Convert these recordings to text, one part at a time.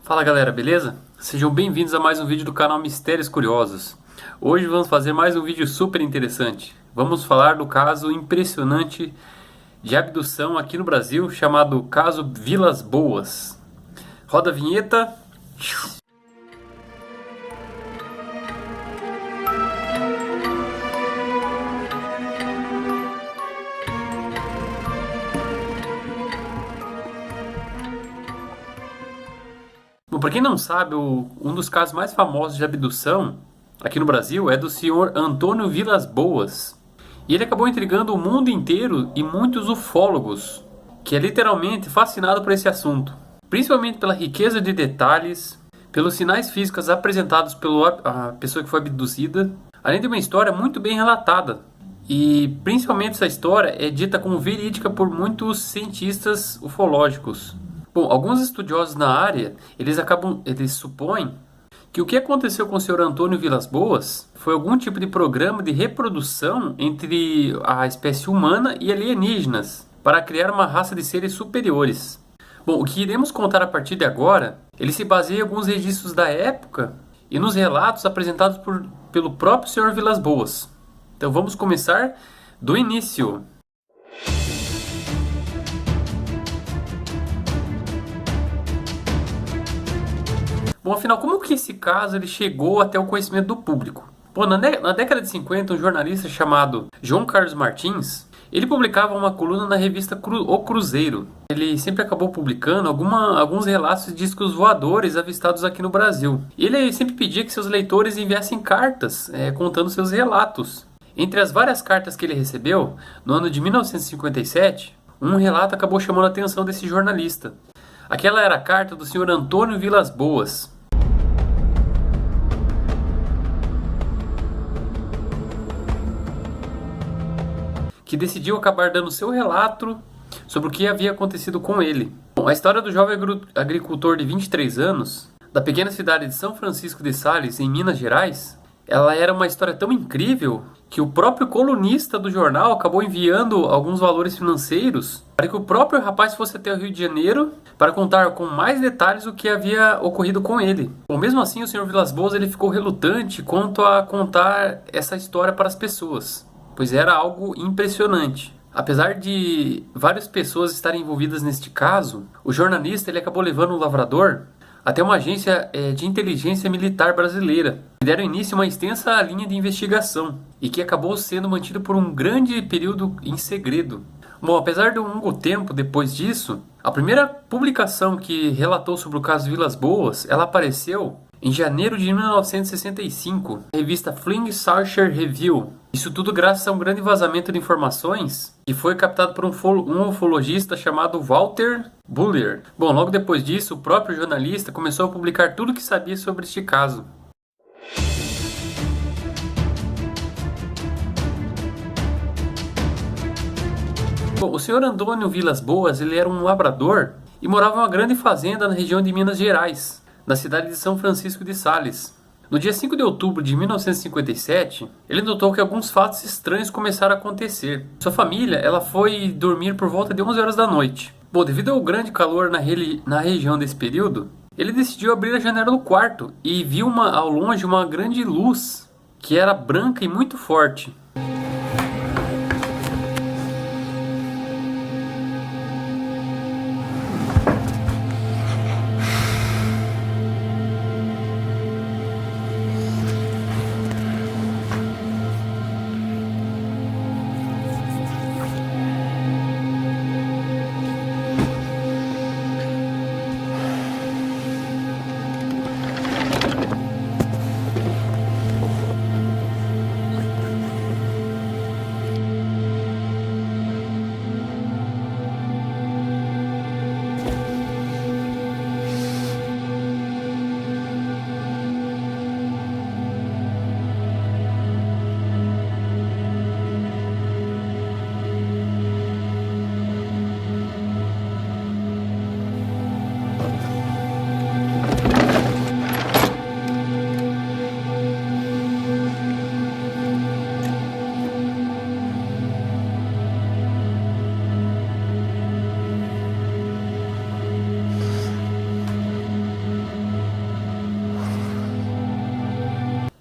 Fala galera, beleza? Sejam bem-vindos a mais um vídeo do canal Mistérios Curiosos. Hoje vamos fazer mais um vídeo super interessante. Vamos falar do caso impressionante de abdução aqui no Brasil, chamado caso Vilas Boas. Roda a vinheta. Bom, para quem não sabe, um dos casos mais famosos de abdução aqui no Brasil é do senhor Antônio Vilas Boas. E ele acabou intrigando o mundo inteiro e muitos ufólogos, que é literalmente fascinado por esse assunto. Principalmente pela riqueza de detalhes, pelos sinais físicos apresentados pela pessoa que foi abduzida, além de uma história muito bem relatada. E principalmente essa história é dita como verídica por muitos cientistas ufológicos. Bom, alguns estudiosos na área, eles supõem que o que aconteceu com o Sr. Antônio Vilas Boas foi algum tipo de programa de reprodução entre a espécie humana e alienígenas, para criar uma raça de seres superiores. Bom, o que iremos contar a partir de agora, ele se baseia em alguns registros da época e nos relatos apresentados pelo próprio Sr. Vilas Boas. Então vamos começar do início. Bom, afinal, como que esse caso ele chegou até o conhecimento do público? Bom, na década de 50, um jornalista chamado João Carlos Martins, ele publicava uma coluna na revista O Cruzeiro. Ele sempre acabou publicando alguns relatos de discos voadores avistados aqui no Brasil. E ele sempre pedia que seus leitores enviassem cartas contando seus relatos. Entre as várias cartas que ele recebeu, no ano de 1957, um relato acabou chamando a atenção desse jornalista. Aquela era a carta do Sr. Antônio Vilas Boas, que decidiu acabar dando seu relato sobre o que havia acontecido com ele. Bom, a história do jovem agricultor de 23 anos, da pequena cidade de São Francisco de Sales, em Minas Gerais, ela era uma história tão incrível que o próprio colunista do jornal acabou enviando alguns valores financeiros para que o próprio rapaz fosse até o Rio de Janeiro para contar com mais detalhes o que havia ocorrido com ele. Bom, mesmo assim, o Sr. Vilas Boas ele ficou relutante quanto a contar essa história para as pessoas, pois era algo impressionante. Apesar de várias pessoas estarem envolvidas neste caso, o jornalista ele acabou levando o lavrador até uma agência de inteligência militar brasileira, que deram início a uma extensa linha de investigação e que acabou sendo mantido por um grande período em segredo. Bom, apesar de um longo tempo depois disso, a primeira publicação que relatou sobre o caso Vilas Boas, ela apareceu em janeiro de 1965, na revista Fling Searcher Review. Isso tudo graças a um grande vazamento de informações que foi captado por um ufologista chamado Walter Buller. Bom, logo depois disso, o próprio jornalista começou a publicar tudo o que sabia sobre este caso. Bom, o Sr. Antônio Vilas Boas ele era um lavrador e morava em uma grande fazenda na região de Minas Gerais, na cidade de São Francisco de Sales. No dia 5 de outubro de 1957, ele notou que alguns fatos estranhos começaram a acontecer. Sua família ela foi dormir por volta de 11 horas da noite. Bom, devido ao grande calor na região desse período, ele decidiu abrir a janela do quarto e viu ao longe uma grande luz que era branca e muito forte.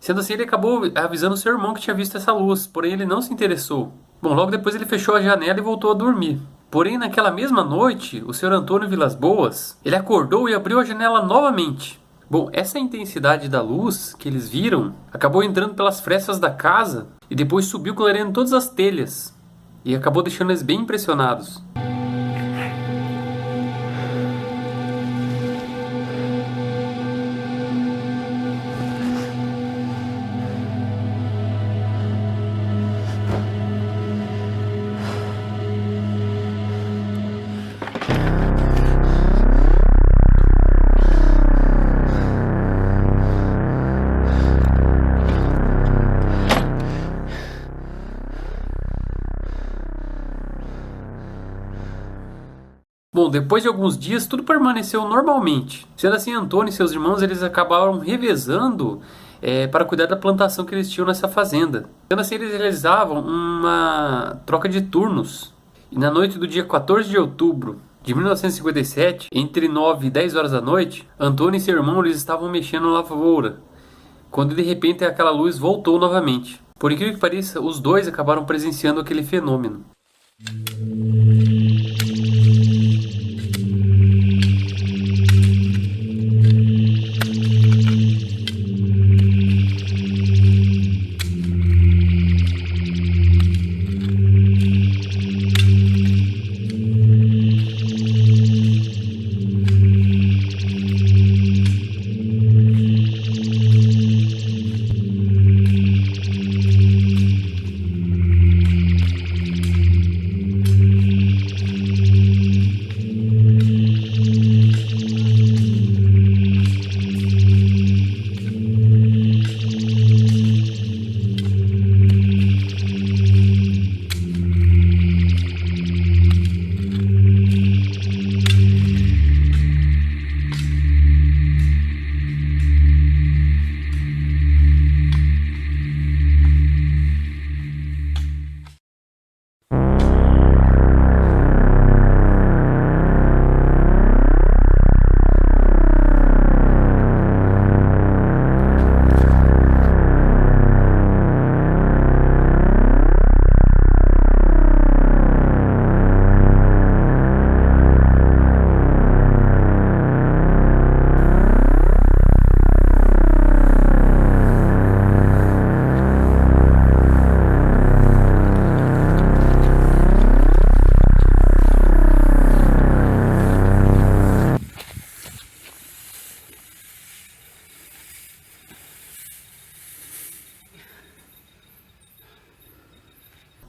Sendo assim, ele acabou avisando seu irmão que tinha visto essa luz, porém ele não se interessou. Bom, logo depois ele fechou a janela e voltou a dormir. Porém, naquela mesma noite, o Sr. Antônio Vilas Boas, ele acordou e abriu a janela novamente. Bom, essa intensidade da luz que eles viram acabou entrando pelas frestas da casa e depois subiu clareando todas as telhas e acabou deixando eles bem impressionados. Bom, depois de alguns dias, tudo permaneceu normalmente. Sendo assim, Antônio e seus irmãos eles acabaram revezando para cuidar da plantação que eles tinham nessa fazenda. Sendo assim, eles realizavam uma troca de turnos. E na noite do dia 14 de outubro de 1957, entre 9 e 10 horas da noite, Antônio e seu irmão eles estavam mexendo na lavoura, quando de repente aquela luz voltou novamente. Por incrível que pareça, os dois acabaram presenciando aquele fenômeno.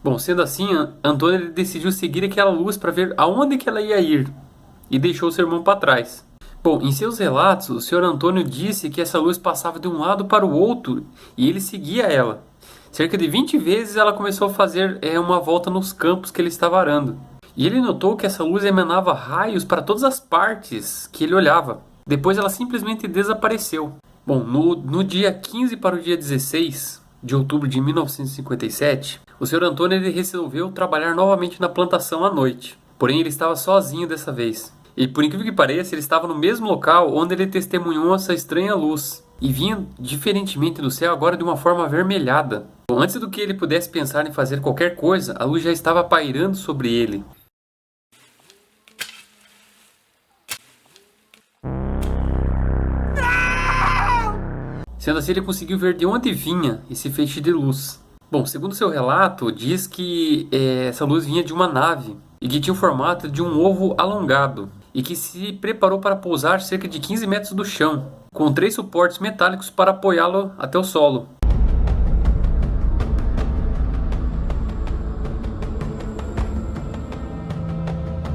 Bom, sendo assim, Antônio ele decidiu seguir aquela luz para ver aonde que ela ia ir e deixou seu irmão para trás. Bom, em seus relatos, o Sr. Antônio disse que essa luz passava de um lado para o outro e ele seguia ela. Cerca de 20 vezes ela começou a fazer uma volta nos campos que ele estava arando. E ele notou que essa luz emanava raios para todas as partes que ele olhava. Depois ela simplesmente desapareceu. Bom, no dia 15 para o dia 16 de outubro de 1957, o Sr. Antônio ele resolveu trabalhar novamente na plantação à noite. Porém, ele estava sozinho dessa vez. E por incrível que pareça, ele estava no mesmo local onde ele testemunhou essa estranha luz. E vinha diferentemente do céu agora de uma forma avermelhada. Bom, antes do que ele pudesse pensar em fazer qualquer coisa, a luz já estava pairando sobre ele. Sendo assim, ele conseguiu ver de onde vinha esse feixe de luz. Bom, segundo seu relato, diz que essa luz vinha de uma nave e que tinha o formato de um ovo alongado e que se preparou para pousar cerca de 15 metros do chão, com 3 suportes metálicos para apoiá-lo até o solo.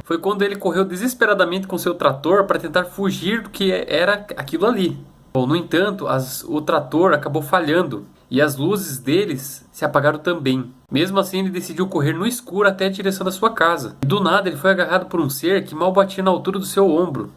Foi quando ele correu desesperadamente com seu trator para tentar fugir do que era aquilo ali. Bom, no entanto, o trator acabou falhando e as luzes deles se apagaram também. Mesmo assim, ele decidiu correr no escuro até a direção da sua casa. E do nada, ele foi agarrado por um ser que mal batia na altura do seu ombro.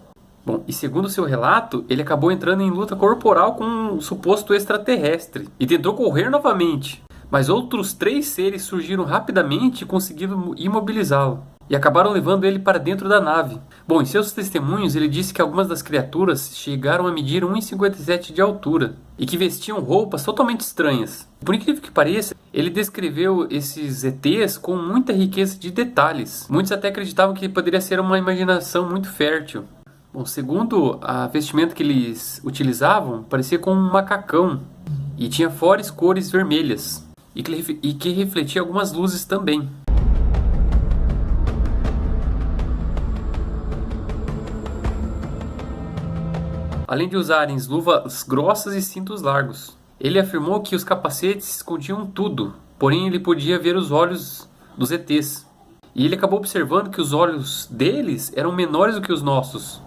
Bom, e segundo seu relato, ele acabou entrando em luta corporal com um suposto extraterrestre e tentou correr novamente. Mas outros 3 seres surgiram rapidamente e conseguiram imobilizá-lo. e acabaram levando ele para dentro da nave. Bom, em seus testemunhos ele disse que algumas das criaturas chegaram a medir 1,57 de altura e que vestiam roupas totalmente estranhas. Por incrível que pareça, ele descreveu esses ETs com muita riqueza de detalhes. Muitos até acreditavam que poderia ser uma imaginação muito fértil. Bom, segundo a vestimenta que eles utilizavam, parecia com um macacão e tinha fortes cores vermelhas e que refletia algumas luzes também. Além de usarem luvas grossas e cintos largos. Ele afirmou que os capacetes escondiam tudo, porém ele podia ver os olhos dos ETs. E ele acabou observando que os olhos deles eram menores do que os nossos.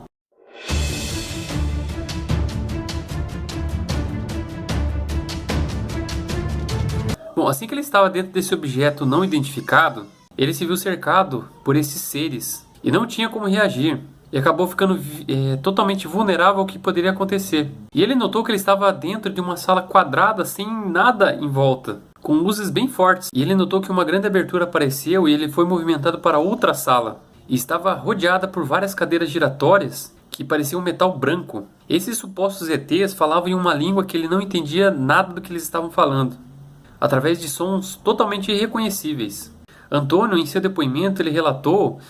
Bom, assim que ele estava dentro desse objeto não identificado, ele se viu cercado por esses seres e não tinha como reagir. E acabou ficando totalmente vulnerável ao que poderia acontecer. E ele notou que ele estava dentro de uma sala quadrada sem nada em volta, com luzes bem fortes. E ele notou que uma grande abertura apareceu e ele foi movimentado para outra sala. E estava rodeada por várias cadeiras giratórias que pareciam metal branco. Esses supostos ETs falavam em uma língua que ele não entendia nada do que eles estavam falando, através de sons totalmente irreconhecíveis. Antônio, em seu depoimento, ele relatou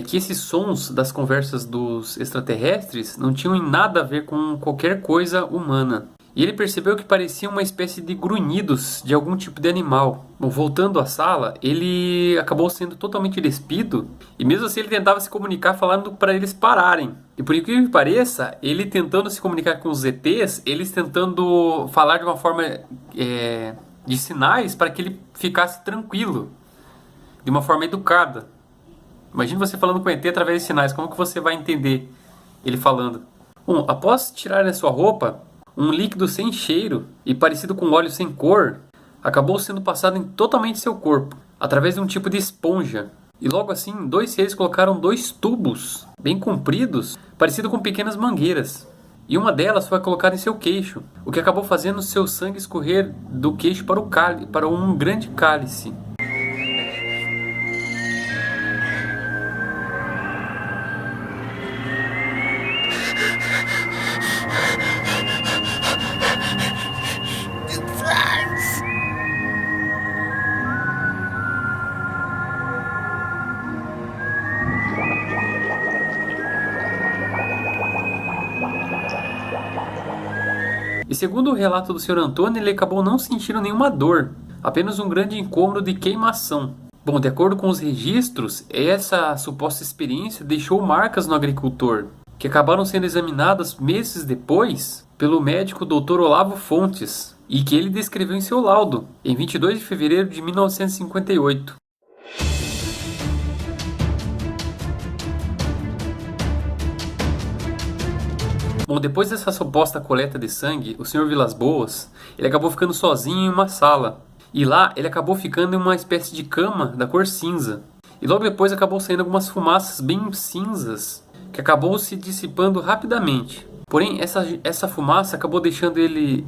que esses sons das conversas dos extraterrestres não tinham em nada a ver com qualquer coisa humana. E ele percebeu que parecia uma espécie de grunhidos de algum tipo de animal. Bom, voltando à sala, ele acabou sendo totalmente despido e mesmo assim ele tentava se comunicar falando para eles pararem. E por incrível que pareça, ele tentando se comunicar com os ETs, eles tentando falar de uma forma de sinais para que ele ficasse tranquilo, de uma forma educada. Imagine você falando com o ET através de sinais. Como que você vai entender ele falando? Bom, após tirar a sua roupa, um líquido sem cheiro e parecido com óleo sem cor acabou sendo passado em totalmente seu corpo, através de um tipo de esponja. E logo assim, dois seres colocaram dois tubos bem compridos, parecido com pequenas mangueiras. E uma delas foi colocada em seu queixo, o que acabou fazendo seu sangue escorrer do queixo para um grande cálice. E segundo o relato do Sr. Antônio, ele acabou não sentindo nenhuma dor, apenas um grande incômodo de queimação. Bom, de acordo com os registros, essa suposta experiência deixou marcas no agricultor, que acabaram sendo examinadas meses depois pelo médico Dr. Olavo Fontes, e que ele descreveu em seu laudo, em 22 de fevereiro de 1958. Bom, depois dessa suposta coleta de sangue, o Sr. Vilas Boas, ele acabou ficando sozinho em uma sala. E lá ele acabou ficando em uma espécie de cama da cor cinza. E logo depois acabou saindo algumas fumaças bem cinzas, que acabou se dissipando rapidamente. Porém, essa fumaça acabou deixando ele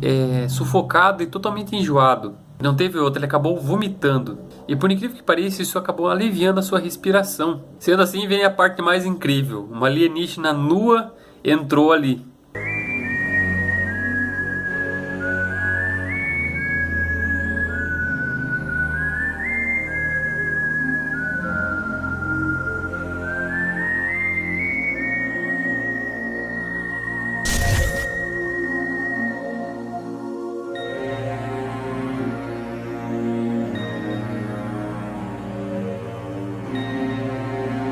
sufocado e totalmente enjoado. Não teve outra, ele acabou vomitando. E por incrível que pareça, isso acabou aliviando a sua respiração. Sendo assim, vem a parte mais incrível. Uma alienígena nua entrou ali.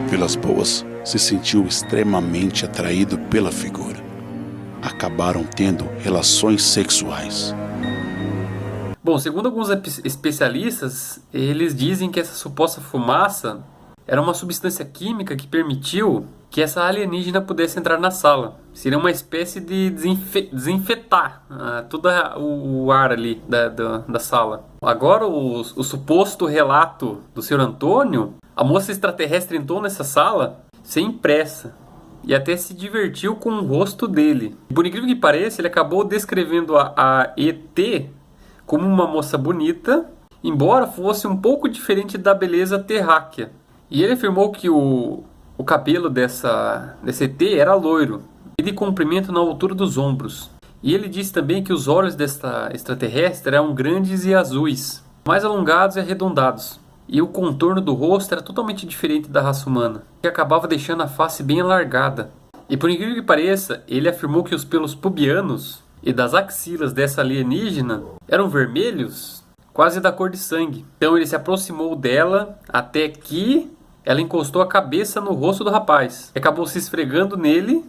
Vilas Boas se sentiu extremamente atraído pela figura. Acabaram tendo relações sexuais. Bom, segundo alguns especialistas, eles dizem que essa suposta fumaça era uma substância química que permitiu que essa alienígena pudesse entrar na sala. Seria uma espécie de desinfetar todo o ar ali da sala. Agora, o suposto relato do Sr. Antônio, a moça extraterrestre entrou nessa sala sem pressa e até se divertiu com o rosto dele. Por incrível que pareça, ele acabou descrevendo a ET como uma moça bonita, embora fosse um pouco diferente da beleza terráquea. E ele afirmou que o cabelo desse ET era loiro e de comprimento na altura dos ombros. E ele disse também que os olhos desta extraterrestre eram grandes e azuis, mais alongados e arredondados. E o contorno do rosto era totalmente diferente da raça humana, que acabava deixando a face bem alargada. E por incrível que pareça, ele afirmou que os pelos pubianos e das axilas dessa alienígena eram vermelhos, quase da cor de sangue. Então ele se aproximou dela até que ela encostou a cabeça no rosto do rapaz. Acabou se esfregando nele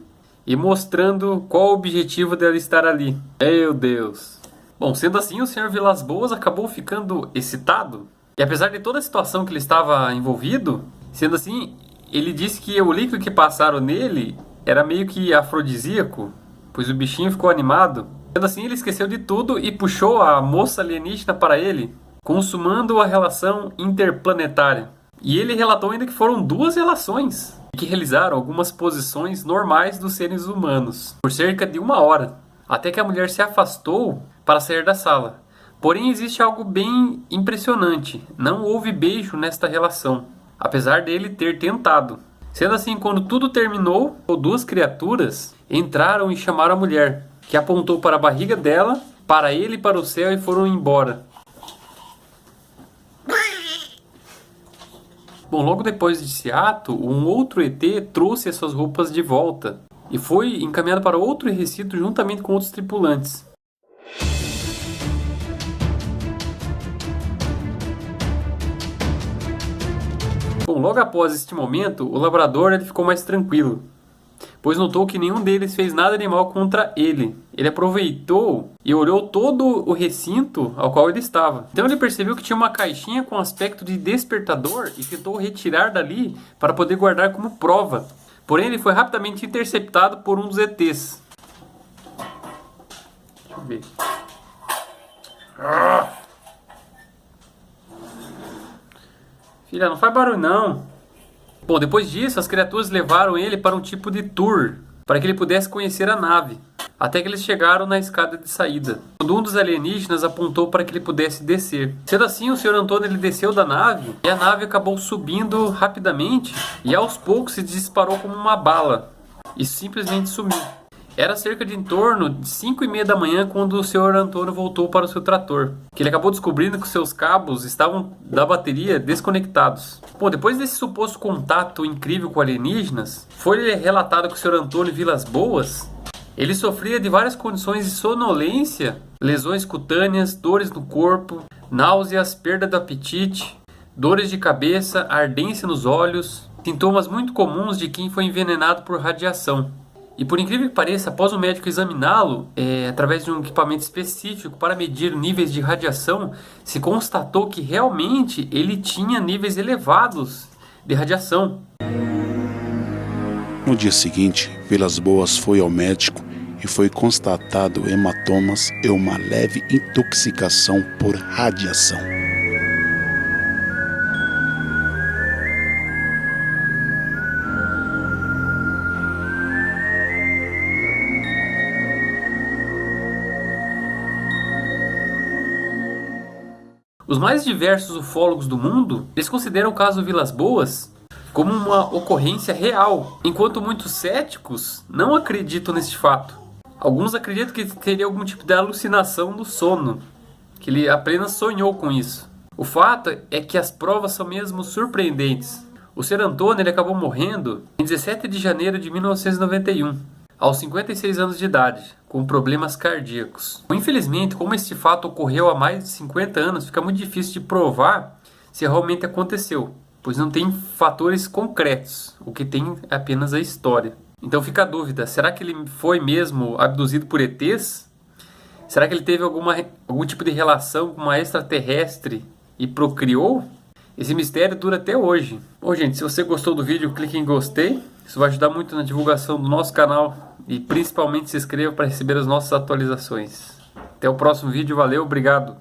e mostrando qual o objetivo dela estar ali. Meu Deus. Bom, sendo assim, o Sr. Vilas Boas acabou ficando excitado. E apesar de toda a situação que ele estava envolvido, sendo assim, ele disse que o líquido que passaram nele era meio que afrodisíaco, pois o bichinho ficou animado. Sendo assim, ele esqueceu de tudo e puxou a moça alienígena para ele, consumando a relação interplanetária. E ele relatou ainda que foram 2 relações, e que realizaram algumas posições normais dos seres humanos, por cerca de 1 hora, até que a mulher se afastou para sair da sala. Porém, existe algo bem impressionante: não houve beijo nesta relação, apesar dele ter tentado. Sendo assim, quando tudo terminou, 2 criaturas entraram e chamaram a mulher, que apontou para a barriga dela, para ele e para o céu, e foram embora. Bom, logo depois desse ato, um outro ET trouxe as suas roupas de volta e foi encaminhado para outro recinto juntamente com outros tripulantes. Bom, logo após este momento, o labrador ele ficou mais tranquilo, pois notou que nenhum deles fez nada de mal contra ele. Ele aproveitou e olhou todo o recinto ao qual ele estava. Então ele percebeu que tinha uma caixinha com aspecto de despertador e tentou retirar dali para poder guardar como prova. Porém, ele foi rapidamente interceptado por um dos ETs. Deixa eu ver. Filha, não faz barulho não. Bom, depois disso, as criaturas levaram ele para um tipo de tour, para que ele pudesse conhecer a nave, até que eles chegaram na escada de saída, quando um dos alienígenas apontou para que ele pudesse descer. Sendo assim, o Sr. Antônio ele desceu da nave, e a nave acabou subindo rapidamente, e aos poucos se disparou como uma bala, e simplesmente sumiu. Era cerca de em torno de 5h30 da manhã quando o Sr. Antônio voltou para o seu trator, que ele acabou descobrindo que seus cabos estavam da bateria desconectados. Bom, depois desse suposto contato incrível com alienígenas, foi relatado que o Sr. Antônio Vilas Boas ele sofria de várias condições de sonolência, lesões cutâneas, dores no corpo, náuseas, perda do apetite, dores de cabeça, ardência nos olhos, sintomas muito comuns de quem foi envenenado por radiação. E por incrível que pareça, após o médico examiná-lo, através de um equipamento específico para medir níveis de radiação, se constatou que realmente ele tinha níveis elevados de radiação. No dia seguinte, Vilas Boas foi ao médico e foi constatado hematomas e uma leve intoxicação por radiação. Os mais diversos ufólogos do mundo, eles consideram o caso Vilas Boas como uma ocorrência real, enquanto muitos céticos não acreditam nesse fato. Alguns acreditam que teria algum tipo de alucinação no sono, que ele apenas sonhou com isso. O fato é que as provas são mesmo surpreendentes. O Sr. Antônio ele acabou morrendo em 17 de janeiro de 1991. Aos 56 anos de idade, com problemas cardíacos. Infelizmente, como este fato ocorreu há mais de 50 anos, fica muito difícil de provar se realmente aconteceu, pois não tem fatores concretos, o que tem é apenas a história. Então fica a dúvida, será que ele foi mesmo abduzido por ETs? Será que ele teve algum tipo de relação com uma extraterrestre e procriou? Esse mistério dura até hoje. Bom, gente, se você gostou do vídeo, clique em gostei. Isso vai ajudar muito na divulgação do nosso canal e principalmente se inscreva para receber as nossas atualizações. Até o próximo vídeo, valeu, obrigado!